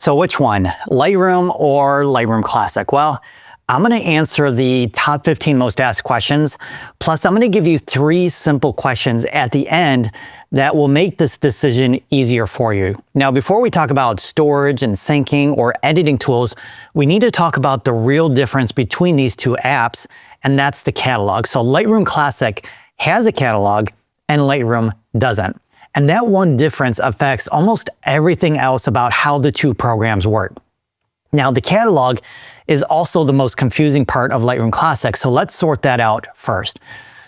So which one, Lightroom or Lightroom Classic? Well, I'm going to answer the top 15 most asked questions. Plus, I'm going to give you 3 simple questions at the end that will make this decision easier for you. Now, before we talk about storage and syncing or editing tools, we need to talk about the real difference between these 2 apps, and that's the catalog. So Lightroom Classic has a catalog and Lightroom doesn't. And that one difference affects almost everything else about how the 2 programs work. Now, the catalog is also the most confusing part of Lightroom Classic, so let's sort that out first.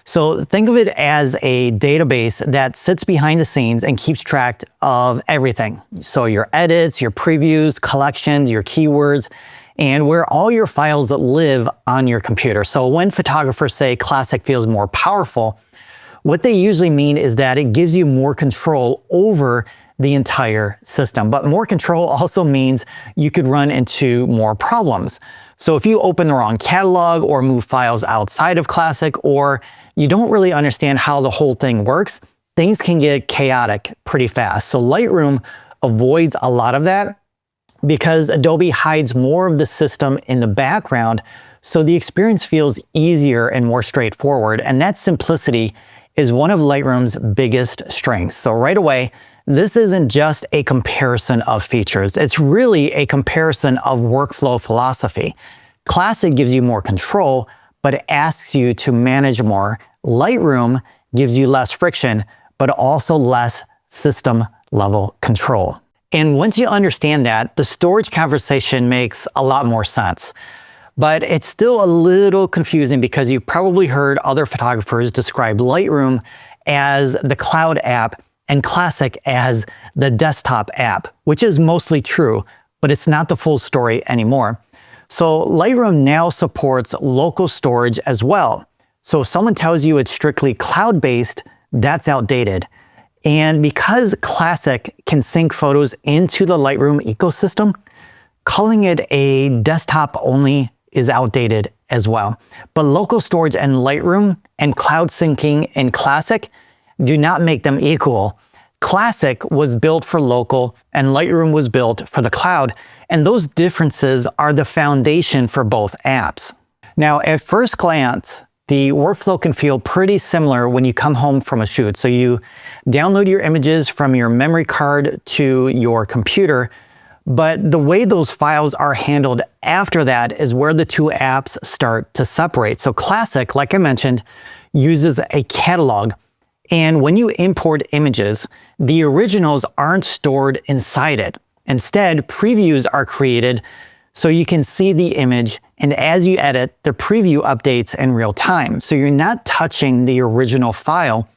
So think of it as a database that sits behind the scenes and keeps track of everything. So your edits, your previews, collections, your keywords, and where all your files live on your computer. So when photographers say Classic feels more powerful, what they usually mean is that it gives you more control over the entire system. But more control also means you could run into more problems. So if you open the wrong catalog or move files outside of Classic, or you don't really understand how the whole thing works, things can get chaotic pretty fast. So Lightroom avoids a lot of that because Adobe hides more of the system in the background, so the experience feels easier and more straightforward. And that simplicity is one of Lightroom's biggest strengths. So right away, this isn't just a comparison of features. It's really a comparison of workflow philosophy. Classic gives you more control, but it asks you to manage more. Lightroom gives you less friction, but also less system level control. And once you understand that, the storage conversation makes a lot more sense. But it's still a little confusing because you've probably heard other photographers describe Lightroom as the cloud app and Classic as the desktop app, which is mostly true, but it's not the full story anymore. So Lightroom now supports local storage as well. So if someone tells you it's strictly cloud-based, that's outdated. And because Classic can sync photos into the Lightroom ecosystem, calling it a desktop only is outdated as well. But local storage in Lightroom and cloud syncing in Classic do not make them equal. Classic was built for local and Lightroom was built for the cloud, and those differences are the foundation for both apps. Now, at first glance, the workflow can feel pretty similar when you come home from a shoot. So you download your images from your memory card to your computer, but the way those files are handled after that is where the 2 apps start to separate. So Classic, like I mentioned, uses a catalog. And when you import images, the originals aren't stored inside it. Instead, previews are created so you can see the image, and as you edit, the preview updates in real time. So you're not touching the original file.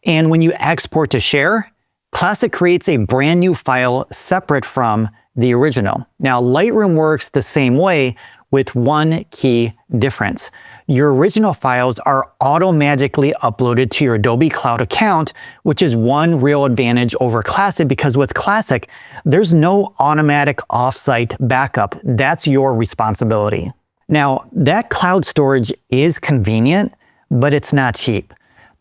And when you export to share, Classic creates a brand new file separate from the original. Now, Lightroom works the same way with one key difference. Your original files are automatically uploaded to your Adobe Cloud account, which is one real advantage over Classic, because with Classic, there's no automatic offsite backup. That's your responsibility. Now, that cloud storage is convenient, but it's not cheap.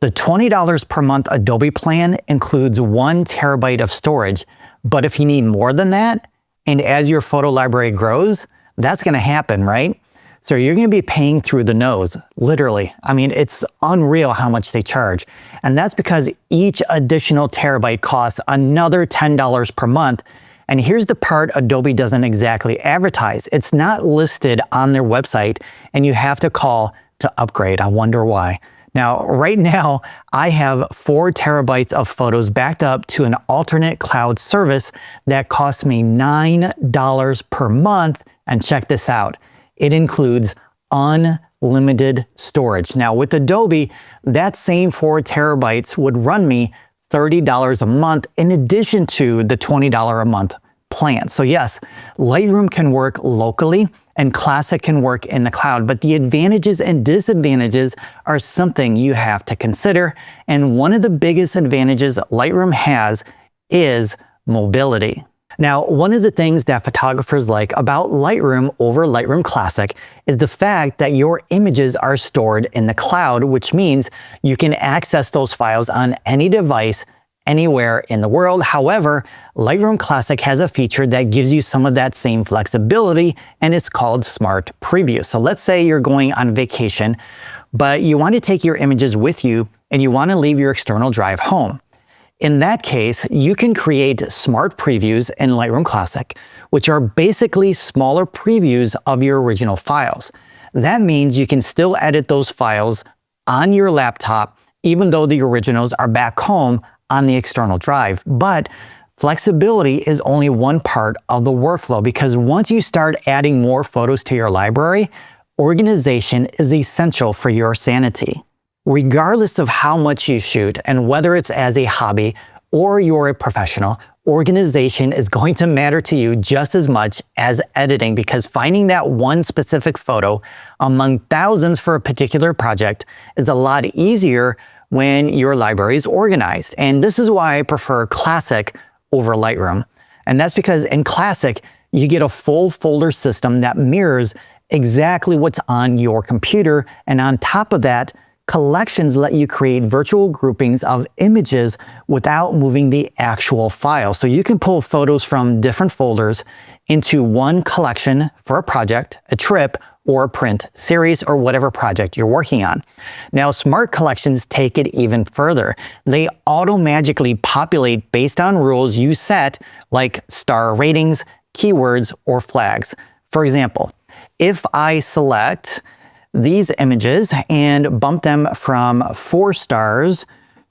The $20 per month Adobe plan includes 1 terabyte of storage, but if you need more than that, and as your photo library grows, that's going to happen, right? So you're going to be paying through the nose, literally. I mean, it's unreal how much they charge. And that's because each additional terabyte costs another $10 per month. And here's the part Adobe doesn't exactly advertise. It's not listed on their website, and you have to call to upgrade. I wonder why. Now, right now, I have 4 terabytes of photos backed up to an alternate cloud service that costs me $9 per month. And check this out. It includes unlimited storage. Now, with Adobe, that same 4 terabytes would run me $30 a month in addition to the $20 a month plan. So yes, Lightroom can work locally and Classic can work in the cloud, but the advantages and disadvantages are something you have to consider. And one of the biggest advantages Lightroom has is mobility. Now, one of the things that photographers like about Lightroom over Lightroom Classic is the fact that your images are stored in the cloud, which means you can access those files on any device anywhere in the world. However, Lightroom Classic has a feature that gives you some of that same flexibility, and it's called Smart Preview. So let's say you're going on vacation, but you want to take your images with you and you want to leave your external drive home. In that case, you can create smart previews in Lightroom Classic, which are basically smaller previews of your original files. That means you can still edit those files on your laptop, even though the originals are back home on the external drive. But flexibility is only one part of the workflow, because once you start adding more photos to your library, organization is essential for your sanity. Regardless of how much you shoot and whether it's as a hobby or you're a professional, organization is going to matter to you just as much as editing, because finding that one specific photo among thousands for a particular project is a lot easier when your library is organized. And this is why I prefer Classic over Lightroom. And that's because in Classic, you get a full folder system that mirrors exactly what's on your computer. And on top of that, collections let you create virtual groupings of images without moving the actual file. So you can pull photos from different folders into one collection for a project, a trip, or a print series, or whatever project you're working on. Now, smart collections take it even further. They auto-magically populate based on rules you set, like star ratings, keywords, or flags. For example, if I select these images and bump them from 4 stars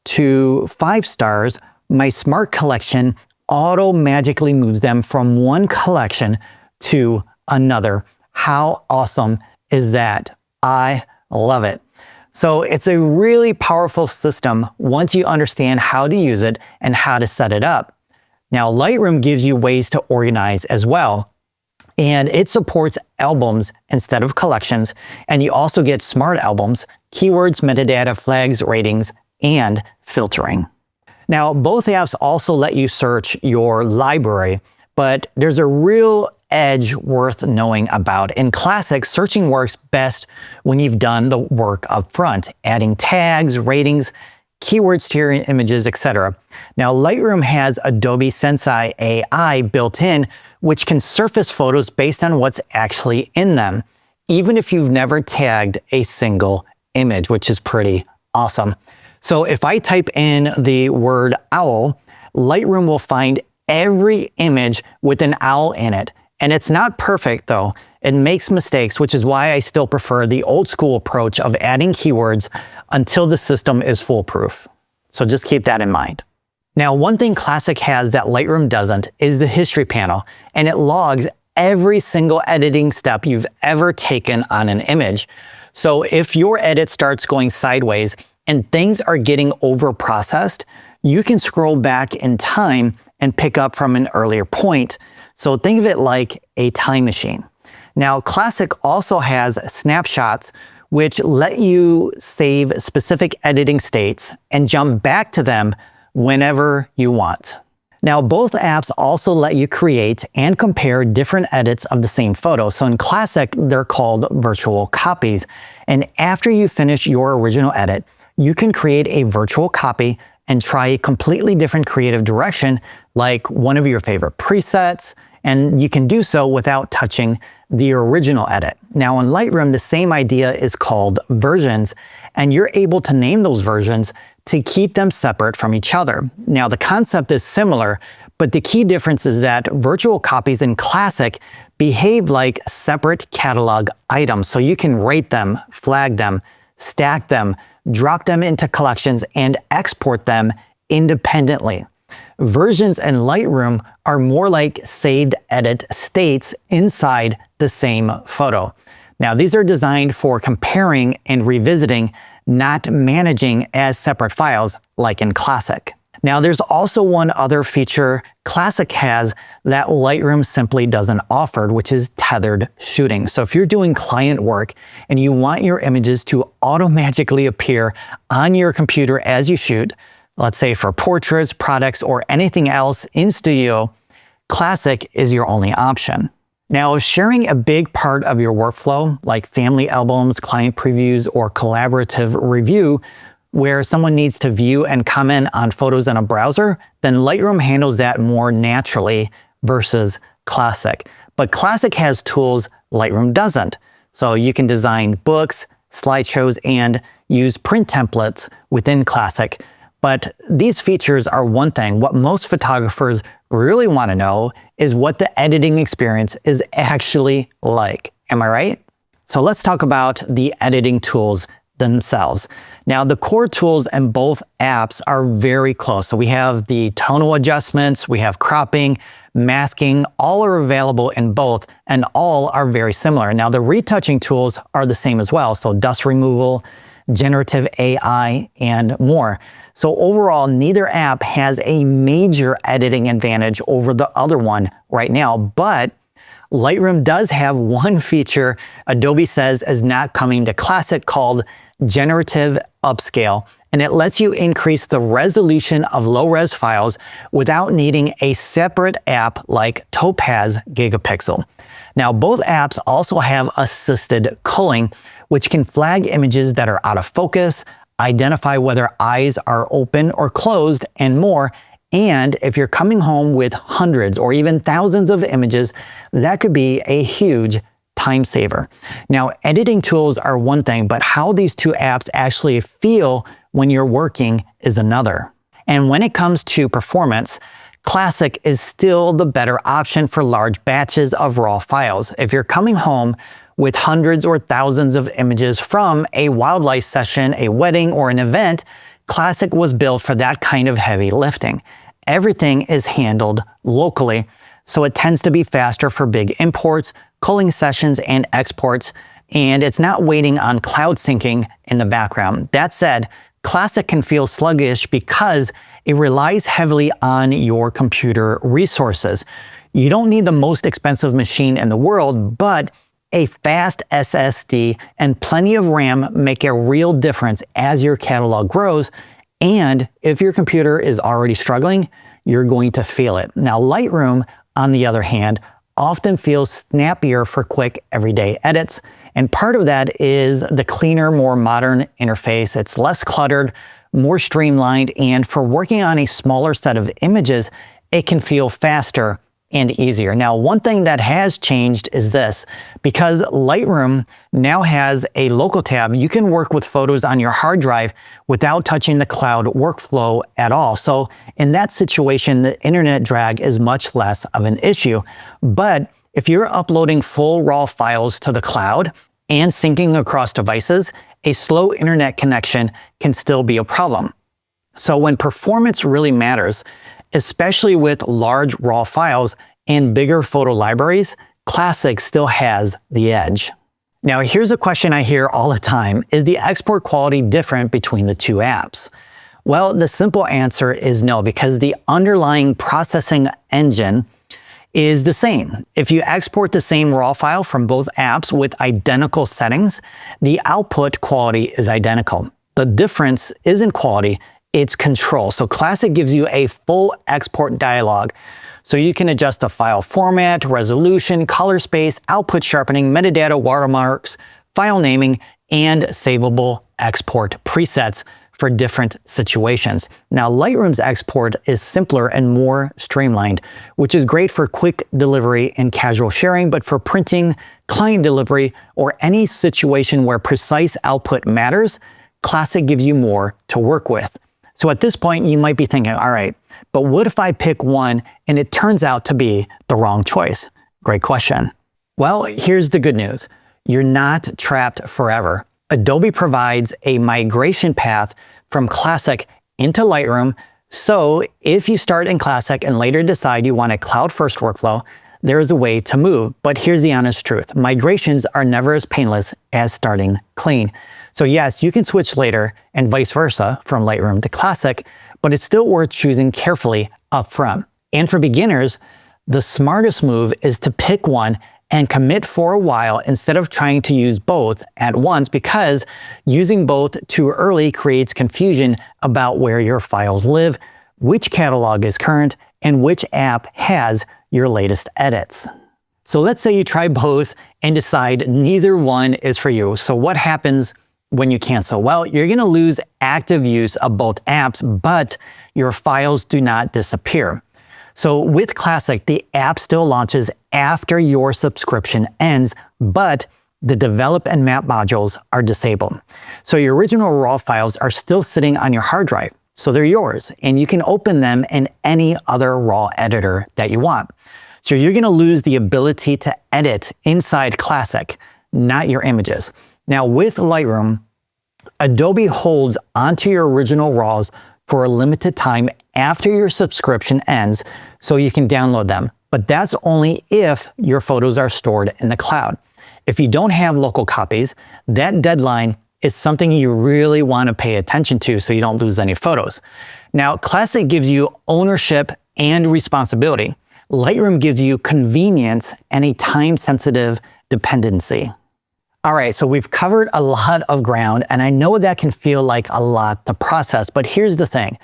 to 5 stars, my smart collection auto-magically moves them from one collection to another. How awesome is that? I love it. So it's a really powerful system once you understand how to use it and how to set it up. Now, Lightroom gives you ways to organize as well, and it supports albums instead of collections, and you also get smart albums, keywords, metadata, flags, ratings, and filtering. Now, both apps also let you search your library, but there's a real edge worth knowing about. In Classic, searching works best when you've done the work up front, adding tags, ratings, keywords to your images, etc. Now, Lightroom has Adobe Sensei AI built in, which can surface photos based on what's actually in them, even if you've never tagged a single image, which is pretty awesome. So if I type in the word owl, Lightroom will find every image with an owl in it. And it's not perfect though. It makes mistakes, which is why I still prefer the old school approach of adding keywords until the system is foolproof. So just keep that in mind. Now, one thing Classic has that Lightroom doesn't is the history panel, and it logs every single editing step you've ever taken on an image. So if your edit starts going sideways and things are getting over-processed, you can scroll back in time and pick up from an earlier point. So think of it like a time machine. Now, Classic also has snapshots, which let you save specific editing states and jump back to them whenever you want. Now, both apps also let you create and compare different edits of the same photo. So in Classic, they're called virtual copies. And after you finish your original edit, you can create a virtual copy and try a completely different creative direction, like one of your favorite presets, and you can do so without touching the original edit. Now, in Lightroom, the same idea is called versions, and you're able to name those versions to keep them separate from each other. Now, the concept is similar, but the key difference is that virtual copies in Classic behave like separate catalog items, so you can rate them, flag them, stack them, drop them into collections, and export them independently. Versions in Lightroom are more like saved edit states inside the same photo. Now, these are designed for comparing and revisiting, not managing as separate files like in Classic. Now, there's also one other feature Classic has that Lightroom simply doesn't offer, which is tethered shooting. So if you're doing client work and you want your images to auto-magically appear on your computer as you shoot, let's say for portraits, products, or anything else in studio, Classic is your only option. Now, sharing a big part of your workflow, like family albums, client previews, or collaborative review, where someone needs to view and comment on photos in a browser, then Lightroom handles that more naturally versus Classic. But Classic has tools Lightroom doesn't. So you can design books, slideshows, and use print templates within Classic. But these features are one thing. What most photographers really want to know is what the editing experience is actually like. Am I right? So let's talk about the editing tools themselves. Now, the core tools in both apps are very close. So we have the tonal adjustments, we have cropping, masking, all are available in both, and all are very similar. Now, the retouching tools are the same as well. So dust removal, generative AI, and more. So overall, neither app has a major editing advantage over the other one right now, but Lightroom does have one feature Adobe says is not coming to Classic called Generative Upscale, and it lets you increase the resolution of low-res files without needing a separate app like Topaz Gigapixel. Now, both apps also have assisted culling, which can flag images that are out of focus, identify whether eyes are open or closed, and more. And if you're coming home with hundreds or even thousands of images, that could be a huge time saver. Now, editing tools are one thing, but how these two apps actually feel when you're working is another. And when it comes to performance, Classic is still the better option for large batches of raw files. If you're coming home with hundreds or thousands of images from a wildlife session, a wedding, or an event, Classic was built for that kind of heavy lifting. Everything is handled locally, so it tends to be faster for big imports, culling sessions, and exports, and it's not waiting on cloud syncing in the background. That said, Classic can feel sluggish because it relies heavily on your computer resources. You don't need the most expensive machine in the world, but a fast SSD and plenty of RAM make a real difference as your catalog grows, and if your computer is already struggling, you're going to feel it. Now, Lightroom, on the other hand, often feels snappier for quick everyday edits, and part of that is the cleaner, more modern interface. It's less cluttered, more streamlined, and for working on a smaller set of images, it can feel faster and easier. Now, one thing that has changed is this. Because Lightroom now has a local tab, you can work with photos on your hard drive without touching the cloud workflow at all. So in that situation, the internet drag is much less of an issue. But if you're uploading full raw files to the cloud and syncing across devices, a slow internet connection can still be a problem. So when performance really matters, especially with large raw files and bigger photo libraries, Classic still has the edge. Now, here's a question I hear all the time. Is the export quality different between the two apps? Well, the simple answer is no, because the underlying processing engine is the same. If you export the same raw file from both apps with identical settings, the output quality is identical. The difference isn't quality, it's control. So Classic gives you a full export dialog. So you can adjust the file format, resolution, color space, output sharpening, metadata, watermarks, file naming, and savable export presets for different situations. Now, Lightroom's export is simpler and more streamlined, which is great for quick delivery and casual sharing, but for printing, client delivery, or any situation where precise output matters, Classic gives you more to work with. So at this point, you might be thinking, all right, but what if I pick one and it turns out to be the wrong choice? Great question. Well, here's the good news. You're not trapped forever. Adobe provides a migration path from Classic into Lightroom. So if you start in Classic and later decide you want a cloud-first workflow, there is a way to move. But here's the honest truth. Migrations are never as painless as starting clean. So yes, you can switch later and vice versa from Lightroom to Classic, but it's still worth choosing carefully up front. And for beginners, the smartest move is to pick one and commit for a while instead of trying to use both at once, because using both too early creates confusion about where your files live, which catalog is current, and which app has your latest edits. So let's say you try both and decide neither one is for you. So what happens when you cancel? Well, you're going to lose active use of both apps, but your files do not disappear. So with Classic, the app still launches after your subscription ends, but the develop and map modules are disabled. So your original RAW files are still sitting on your hard drive. So they're yours, and you can open them in any other RAW editor that you want. So you're going to lose the ability to edit inside Classic, not your images. Now with Lightroom, Adobe holds onto your original RAWs for a limited time after your subscription ends, so you can download them. But that's only if your photos are stored in the cloud. If you don't have local copies, that deadline is something you really want to pay attention to so you don't lose any photos. Now, Classic gives you ownership and responsibility. Lightroom gives you convenience and a time-sensitive dependency. All right, so we've covered a lot of ground, and I know that can feel like a lot to process, but here's the thing.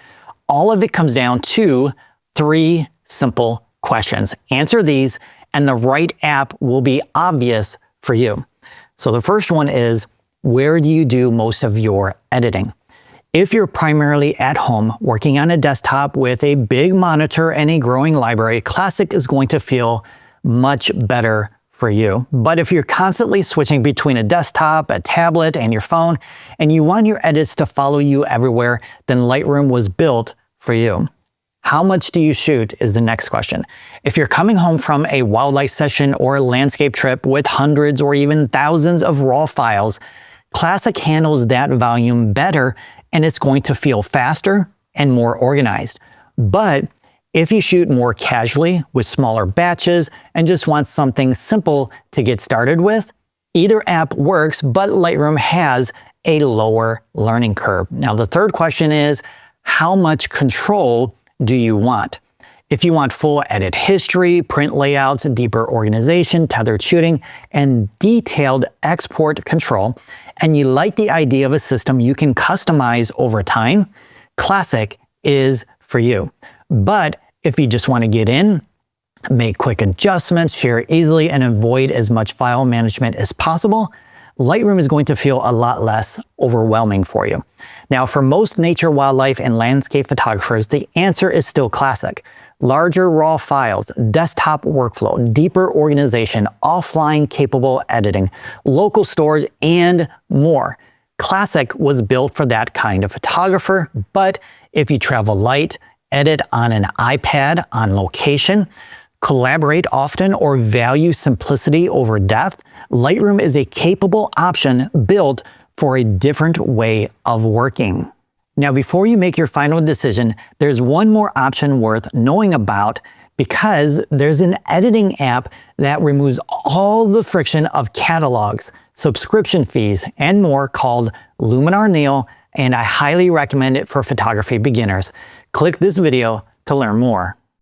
All of it comes down to 3 simple questions. Answer these, and the right app will be obvious for you. So the first one is, where do you do most of your editing? If you're primarily at home working on a desktop with a big monitor and a growing library, Classic is going to feel much better for you. But if you're constantly switching between a desktop, a tablet, and your phone, and you want your edits to follow you everywhere, then Lightroom was built for you. How much do you shoot is the next question. If you're coming home from a wildlife session or a landscape trip with hundreds or even thousands of RAW files, Classic handles that volume better, and it's going to feel faster and more organized. But if you shoot more casually with smaller batches and just want something simple to get started with, either app works, but Lightroom has a lower learning curve. Now, the third question is, how much control do you want? If you want full edit history, print layouts, deeper organization, tethered shooting, and detailed export control, and you like the idea of a system you can customize over time, Classic is for you. But if you just want to get in, make quick adjustments, share easily, and avoid as much file management as possible, Lightroom is going to feel a lot less overwhelming for you. Now, for most nature, wildlife, and landscape photographers, the answer is still Classic. Larger RAW files, desktop workflow, deeper organization, offline capable editing, local storage, and more. Classic was built for that kind of photographer, but if you travel light, edit on an iPad on location, collaborate often, or value simplicity over depth, Lightroom is a capable option built for a different way of working. Now, before you make your final decision, there's one more option worth knowing about, because there's an editing app that removes all the friction of catalogs, subscription fees, and more, called Luminar Neo, and I highly recommend it for photography beginners. Click this video to learn more.